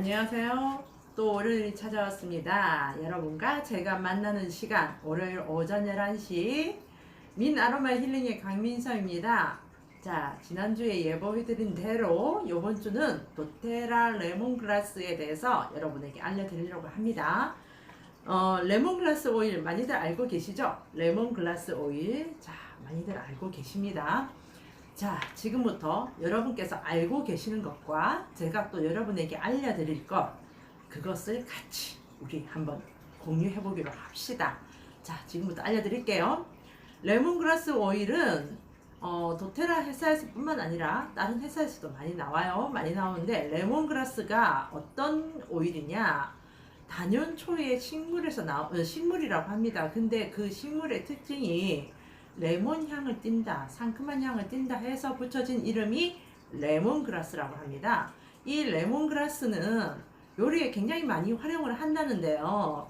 안녕하세요. 또 월요일이 찾아왔습니다. 여러분과 제가 만나는 시간, 월요일 오전 11시 민아로마 힐링의 강민서입니다. 자, 지난주에 예고해드린 대로 이번 주는 도테라 레몬그라스에 대해서 여러분에게 알려드리려고 합니다. 레몬그라스 오일 많이들 알고 계시죠? 레몬그라스 오일, 자, 많이들 알고 계십니다. 자, 지금부터 여러분께서 알고 계시는 것과 제가 또 여러분에게 알려드릴 것, 그것을 같이 우리 한번 공유해 보기로 합시다. 자, 지금부터 알려드릴게요. 레몬그라스 오일은 도테라 회사에서 뿐만 아니라 다른 회사에서도 많이 나와요. 많이 나오는데, 레몬그라스가 어떤 오일이냐, 단연초의 식물에서 식물이라고 합니다. 근데 그 식물의 특징이 레몬 향을 띈다, 상큼한 향을 띈다 해서 붙여진 이름이 레몬그라스라고 합니다. 이 레몬그라스는 요리에 굉장히 많이 활용을 한다는데요.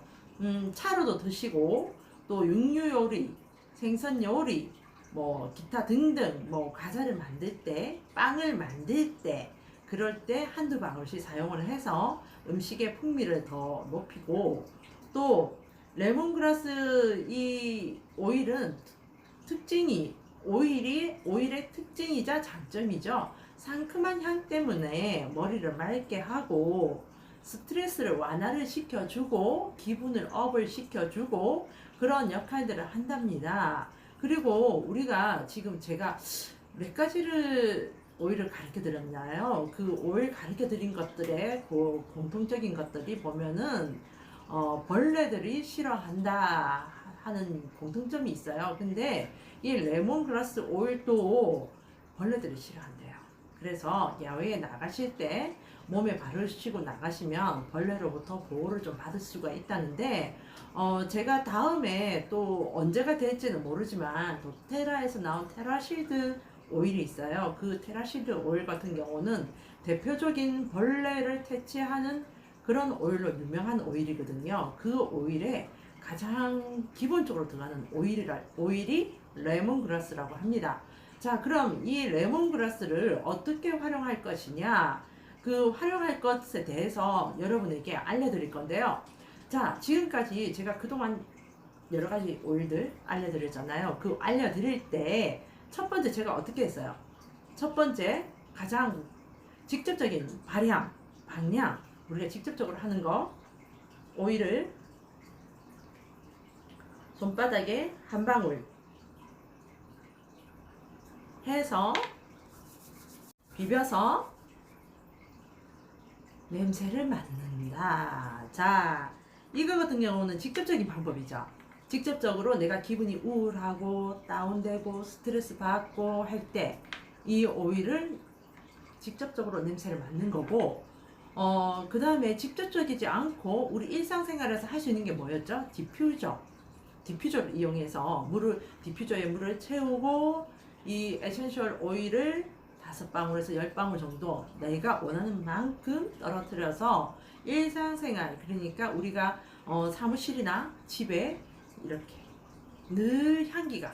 차로도 드시고, 또 육류 요리, 생선 요리, 뭐 기타 등등, 뭐 과자를 만들 때, 빵을 만들 때, 그럴 때 한두 방울씩 사용을 해서 음식의 풍미를 더 높이고, 또 레몬그라스 이 오일은 특징이 오일의 특징이자 장점이죠. 상큼한 향 때문에 머리를 맑게 하고 스트레스를 완화를 시켜주고 기분을 업을 시켜주고 그런 역할들을 한답니다. 그리고 우리가 지금 제가 몇 가지를 오일을 가르쳐 드렸나요? 그 오일 가르쳐 드린 것들의 그 공통적인 것들이 보면은 벌레들이 싫어한다 하는 공통점이 있어요. 근데 이 레몬그라스 오일도 벌레들이 싫어한대요. 그래서 야외에 나가실 때 몸에 바르시고 나가시면 벌레로부터 보호를 좀 받을 수가 있다는데, 제가 다음에 또 언제가 될지는 모르지만 도테라에서 나온 테라실드 오일이 있어요. 그 테라실드 오일 같은 경우는 대표적인 벌레를 퇴치하는 그런 오일로 유명한 오일이거든요. 그 오일에 가장 기본적으로 들어가는 오일이 레몬그라스라고 합니다. 자, 그럼 이 레몬그라스를 어떻게 활용할 것이냐, 그 활용할 것에 대해서 여러분에게 알려드릴 건데요. 자, 지금까지 제가 그동안 여러 가지 오일들 알려드렸잖아요. 그 알려드릴 때 첫 번째 제가 어떻게 했어요? 첫 번째, 가장 직접적인 방향, 우리가 직접적으로 하는 거, 오일을 손바닥에 한 방울 해서 비벼서 냄새를 맡는다. 자, 이거 같은 경우는 직접적인 방법이죠. 직접적으로 내가 기분이 우울하고 다운되고 스트레스 받고 할 때 이 오일을 직접적으로 냄새를 맡는 거고, 그 다음에 직접적이지 않고 우리 일상생활에서 할 수 있는 게 뭐였죠? 디퓨저를 이용해서 디퓨저에 물을 채우고 이 에센셜 오일을 5방울에서 10방울 정도 내가 원하는 만큼 떨어뜨려서 일상생활, 그러니까 우리가 사무실이나 집에 이렇게 늘 향기가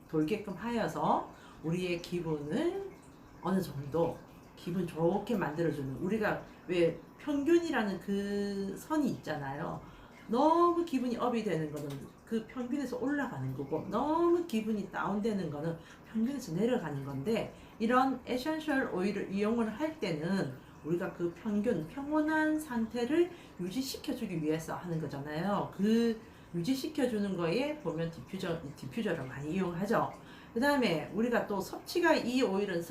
돌게끔 하여서 우리의 기분을 어느 정도 기분 좋게 만들어주는, 우리가 왜 평균이라는 그 선이 있잖아요. 너무 기분이 업이 되는 거는 그 평균에서 올라가는 거고, 너무 기분이 다운되는 거는 평균에서 내려가는 건데, 이런 에센셜 오일을 이용을 할 때는 우리가 그 평온한 상태를 유지시켜주기 위해서 하는 거잖아요. 그 유지시켜주는 거에 보면 디퓨저를 많이 이용하죠. 그 다음에 우리가 또 섭취가, 이 오일은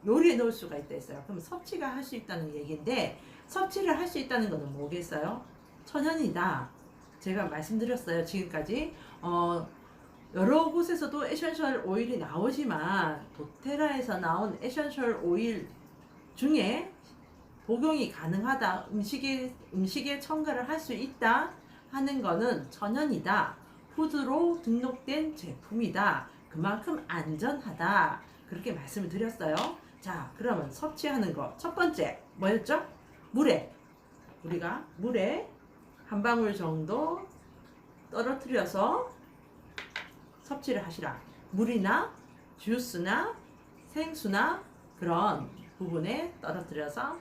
요리에 넣을 수가 있다 했어요. 그럼 섭취가 할 수 있다는 얘기인데, 섭취를 할 수 있다는 것은 뭐겠어요? 천연이다. 제가 말씀드렸어요. 지금까지 여러 곳에서도 에센셜 오일이 나오지만 도테라에서 나온 에센셜 오일 중에 복용이 가능하다, 음식에 첨가를 할 수 있다 하는 거는 천연이다, 푸드로 등록된 제품이다, 그만큼 안전하다, 그렇게 말씀을 드렸어요. 자, 그러면 섭취하는 거 첫 번째 뭐였죠? 우리가 물에 한 방울 정도 떨어뜨려서 섭취를 하시라. 물이나 주스나 생수나 그런 부분에 떨어뜨려서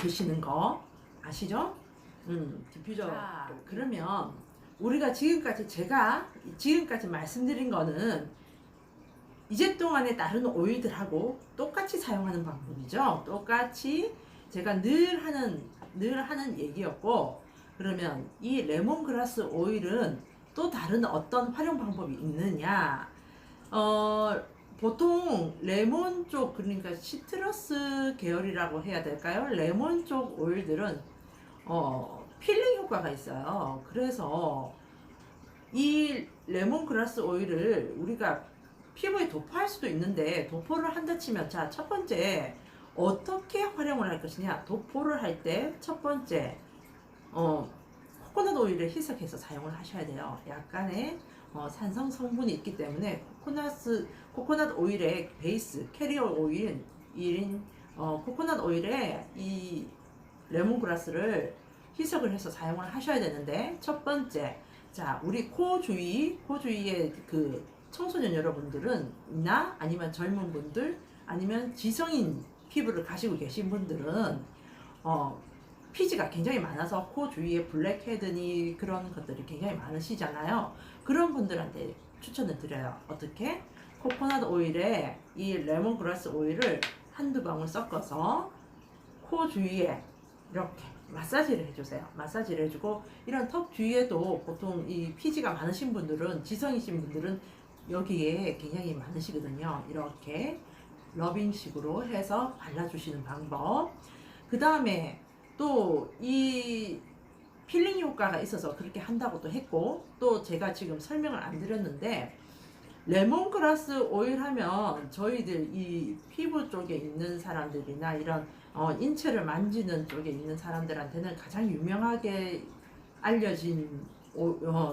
드시는 거 아시죠? 디퓨저. 자, 그러면 우리가 제가 지금까지 말씀드린 거는 이제 동안에 다른 오일들하고 똑같이 사용하는 방법이죠. 똑같이 제가 늘 하는 얘기였고, 그러면 이 레몬그라스 오일은 또 다른 어떤 활용 방법이 있느냐? 보통 레몬 쪽, 그러니까 시트러스 계열이라고 해야 될까요? 레몬 쪽 오일들은 필링 효과가 있어요. 그래서 이 레몬그라스 오일을 우리가 피부에 도포할 수도 있는데, 도포를 한다 치면, 자, 첫 번째 어떻게 활용을 할 것이냐. 도포를 할 때 첫 번째 코코넛 오일을 희석해서 사용을 하셔야 돼요. 약간의 산성 성분이 있기 때문에 코코넛 오일의 베이스 캐리어 오일인 코코넛 오일에 이 레몬그라스를 희석을 해서 사용을 하셔야 되는데, 첫 번째, 자, 우리 코 주위에 그 청소년 여러분들은 아니면 젊은 분들 아니면 지성인 피부를 가지고 계신 분들은 피지가 굉장히 많아서 코 주위에 블랙헤드니 그런 것들이 굉장히 많으시잖아요. 그런 분들한테 추천을 드려요. 어떻게? 코코넛 오일에 이 레몬그라스 오일을 한두 방울 섞어서 코 주위에 이렇게 마사지를 해주세요. 마사지를 해주고, 이런 턱 주위에도 보통 이 피지가 많으신 분들은, 지성이신 분들은 여기에 굉장히 많으시거든요. 이렇게 러빙식으로 해서 발라주시는 방법. 그 다음에 또 이 필링 효과가 있어서 그렇게 한다고 또 했고, 또 제가 지금 설명을 안 드렸는데, 레몬그라스 오일 하면 저희들 이 피부 쪽에 있는 사람들이나 이런 인체를 만지는 쪽에 있는 사람들한테는 가장 유명하게 알려진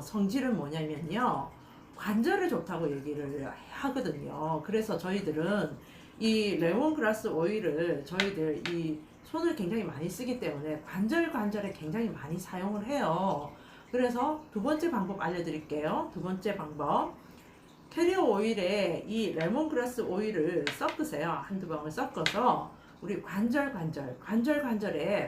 성질은 뭐냐면요, 관절에 좋다고 얘기를 하거든요. 그래서 저희들은 이 레몬그라스 오일을 저희들 이 손을 굉장히 많이 쓰기 때문에 관절에 굉장히 많이 사용을 해요. 그래서 두 번째 방법 알려드릴게요. 두 번째 방법, 캐리어 오일에 이 레몬그라스 오일을 섞으세요. 한두 방울 섞어서 우리 관절에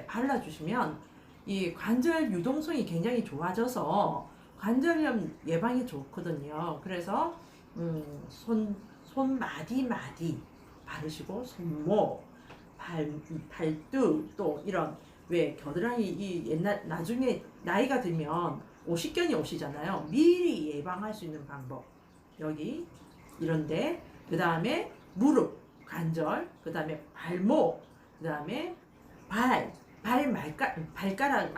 발라주시면 이 관절 유동성이 굉장히 좋아져서 관절염 예방에 좋거든요. 그래서 손 마디 바르시고, 손목, 발등, 또 이런, 왜 겨드랑이 이 나중에 나이가 들면 오십견이 오시잖아요. 미리 예방할 수 있는 방법, 여기 이런데, 그 다음에 무릎 관절, 그 다음에 발목, 그 다음에 발가락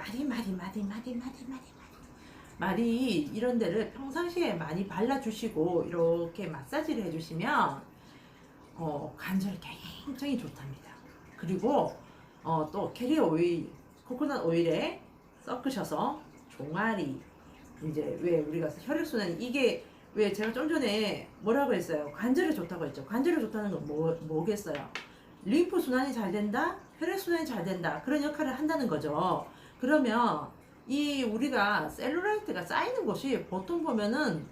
마디 이런 데를 평상시에 많이 발라주시고 이렇게 마사지를 해주시면 관절이 굉장히 좋답니다. 그리고 또 캐리어 오일, 코코넛 오일에 섞으셔서 종아리, 이제 왜 우리가 혈액순환, 이게 왜 제가 좀 전에 뭐라고 했어요? 관절에 좋다고 했죠. 관절에 좋다는 건 뭐겠어요? 림프 순환이 잘 된다, 혈액 순환이 잘 된다, 그런 역할을 한다는 거죠. 그러면 이 우리가 셀룰라이트가 쌓이는 곳이 보통 보면은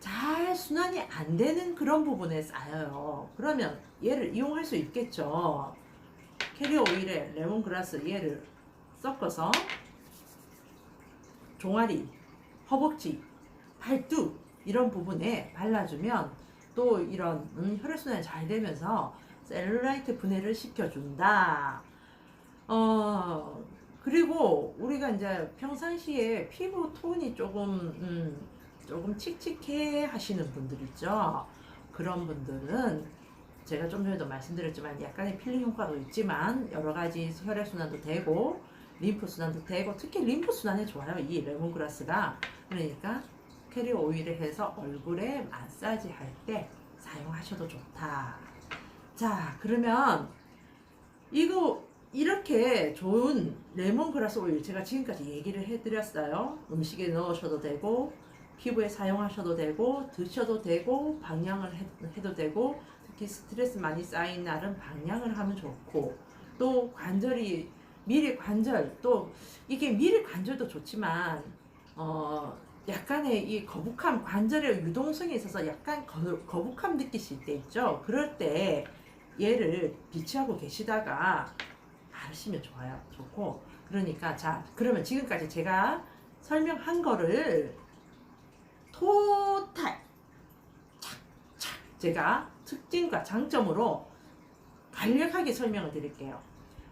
잘 순환이 안 되는 그런 부분에 쌓여요. 그러면 얘를 이용할 수 있겠죠. 캐리어 오일에 레몬그라스 얘를 섞어서 종아리, 허벅지, 발뚝 이런 부분에 발라주면 또 이런 혈액순환이 잘 되면서 셀룰라이트 분해를 시켜준다. 그리고 우리가 이제 평상시에 피부 톤이 조금 칙칙해 하시는 분들 있죠. 그런 분들은 제가 좀 전에도 말씀드렸지만 약간의 필링 효과도 있지만 여러 가지 혈액순환도 되고 림프 순환도 되고, 특히 림프 순환에 좋아요, 이 레몬그라스가. 그러니까 캐리어 오일을 해서 얼굴에 마사지 할 때 사용하셔도 좋다. 자, 그러면 이렇게 좋은 레몬그라스 오일 제가 지금까지 얘기를 해드렸어요. 음식에 넣으셔도 되고, 피부에 사용하셔도 되고, 드셔도 되고, 방향을 해도 되고, 특히 스트레스 많이 쌓인 날은 방향을 하면 좋고, 또 미리 관절, 또 이게 미리 관절도 좋지만 약간의 이 거북함, 관절의 유동성에 있어서 약간 거북함 느끼실 때 있죠. 그럴 때 얘를 비치하고 계시다가 가르치면 좋고. 그러니까 자, 그러면 지금까지 제가 설명한 거를 토탈 착착 제가 특징과 장점으로 간략하게 설명을 드릴게요.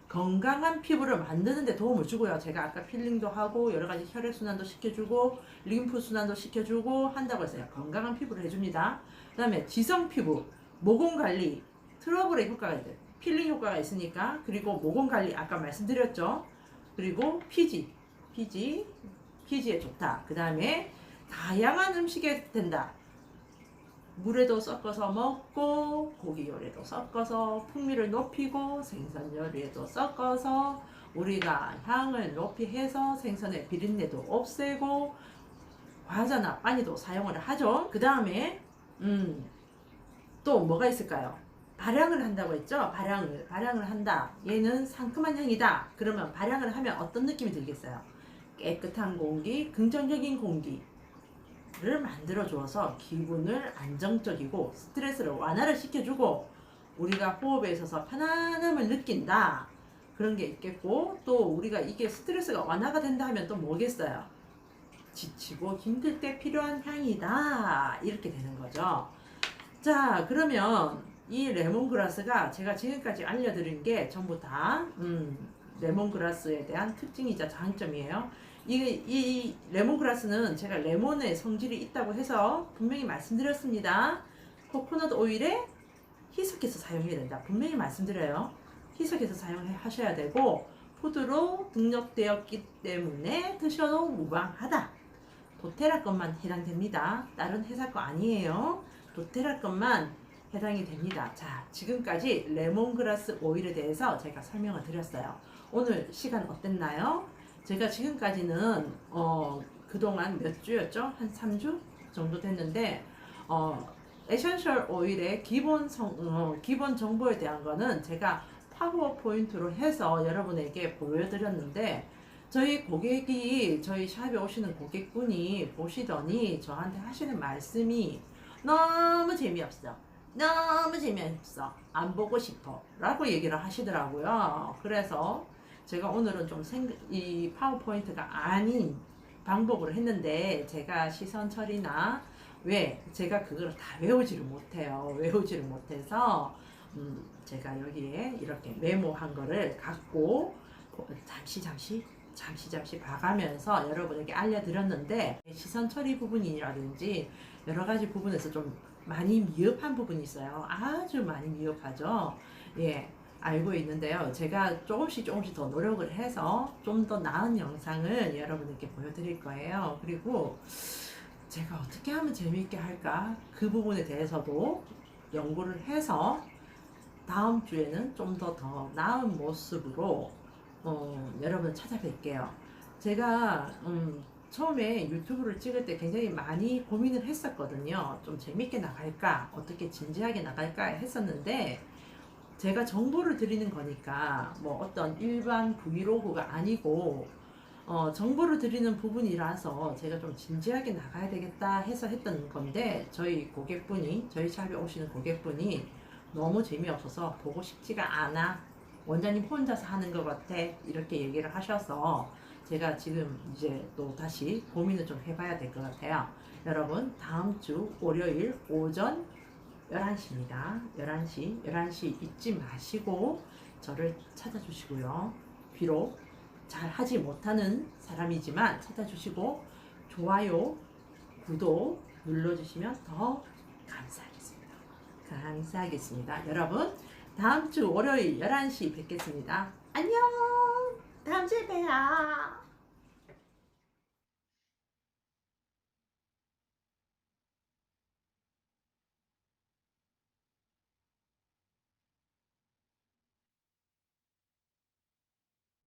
건강한 피부를 만드는 데 도움을 주고요. 제가 아까 필링도 하고 여러 가지 혈액순환도 시켜주고 림프 순환도 시켜주고 한다고 했어요. 건강한 피부를 해줍니다. 그 다음에 지성 피부, 모공 관리, 트러블의 효과가 있어요. 필링 효과가 있으니까. 그리고 모공 관리 아까 말씀드렸죠. 그리고 피지에 좋다. 그 다음에 다양한 음식에 된다. 물에도 섞어서 먹고 고기 요리에도 섞어서 풍미를 높이고 생선 요리에도 섞어서 우리가 향을 높이 해서 생선의 비린내도 없애고 과자나 빵에도 사용을 하죠. 그 다음에 또 뭐가 있을까요? 발향을 한다고 했죠. 발향을 한다. 얘는 상큼한 향이다. 그러면 발향을 하면 어떤 느낌이 들겠어요? 깨끗한 공기, 긍정적인 공기를 만들어 주어서 기분을 안정적이고 스트레스를 완화를 시켜주고 우리가 호흡에 있어서 편안함을 느낀다. 그런 게 있겠고, 또 우리가 이게 스트레스가 완화가 된다 하면 또 뭐겠어요? 지치고 힘들 때 필요한 향이다. 이렇게 되는 거죠. 자, 그러면 이 레몬그라스가 제가 지금까지 알려드린 게 전부 다 레몬그라스에 대한 특징이자 장점이에요. 이 레몬그라스는 제가 레몬의 성질이 있다고 해서 분명히 말씀드렸습니다. 코코넛 오일에 희석해서 사용해야 된다. 분명히 말씀드려요. 희석해서 사용하셔야 되고 푸드로 등록되었기 때문에 드셔도 무방하다. 도테라 것만 해당됩니다. 다른 회사 거 아니에요. 도테라 것만 해당이 됩니다. 자, 지금까지 레몬그라스 오일에 대해서 제가 설명을 드렸어요. 오늘 시간 어땠나요? 제가 지금까지는 그동안 몇 주였죠? 한 3주 정도 됐는데 에센셜 오일의 기본 정보에 대한 거는 제가 파워포인트로 해서 여러분에게 보여드렸는데 저희 샵에 오시는 고객분이 보시더니 저한테 하시는 말씀이 너무 재미없어. 안 보고 싶어. 라고 얘기를 하시더라고요. 그래서 제가 오늘은 좀 이 파워포인트가 아닌 방법으로 했는데 제가 시선 처리나 제가 그걸 다 외우지를 못해요. 외우지를 못해서 제가 여기에 이렇게 메모한 거를 갖고 잠시 봐가면서 여러분에게 알려드렸는데 시선 처리 부분이라든지 여러 가지 부분에서 좀 많이 미흡한 부분이 있어요. 아주 많이 미흡하죠. 예, 알고 있는데요. 제가 조금씩 더 노력을 해서 좀 더 나은 영상을 여러분에게 보여드릴 거예요. 그리고 제가 어떻게 하면 재미있게 할까? 그 부분에 대해서도 연구를 해서 다음 주에는 좀 더 나은 모습으로 여러분을 찾아뵐게요. 제가 처음에 유튜브를 찍을 때 굉장히 많이 고민을 했었거든요. 좀 재밌게 나갈까? 어떻게 진지하게 나갈까? 했었는데 제가 정보를 드리는 거니까 뭐 어떤 일반 브이로그가 아니고 정보를 드리는 부분이라서 제가 좀 진지하게 나가야 되겠다 해서 했던 건데 저희 샵에 오시는 고객분이 너무 재미없어서 보고 싶지가 않아. 원장님 혼자서 하는 것 같아. 이렇게 얘기를 하셔서 제가 지금 이제 또 다시 고민을 좀 해봐야 될 것 같아요. 여러분, 다음 주 월요일 오전 11시입니다. 11시 잊지 마시고 저를 찾아주시고요. 비록 잘 하지 못하는 사람이지만 찾아주시고 좋아요, 구독 눌러주시면 더 감사하겠습니다. 여러분, 다음 주 월요일 11시 뵙겠습니다. 안녕! 다음 주에 봬요.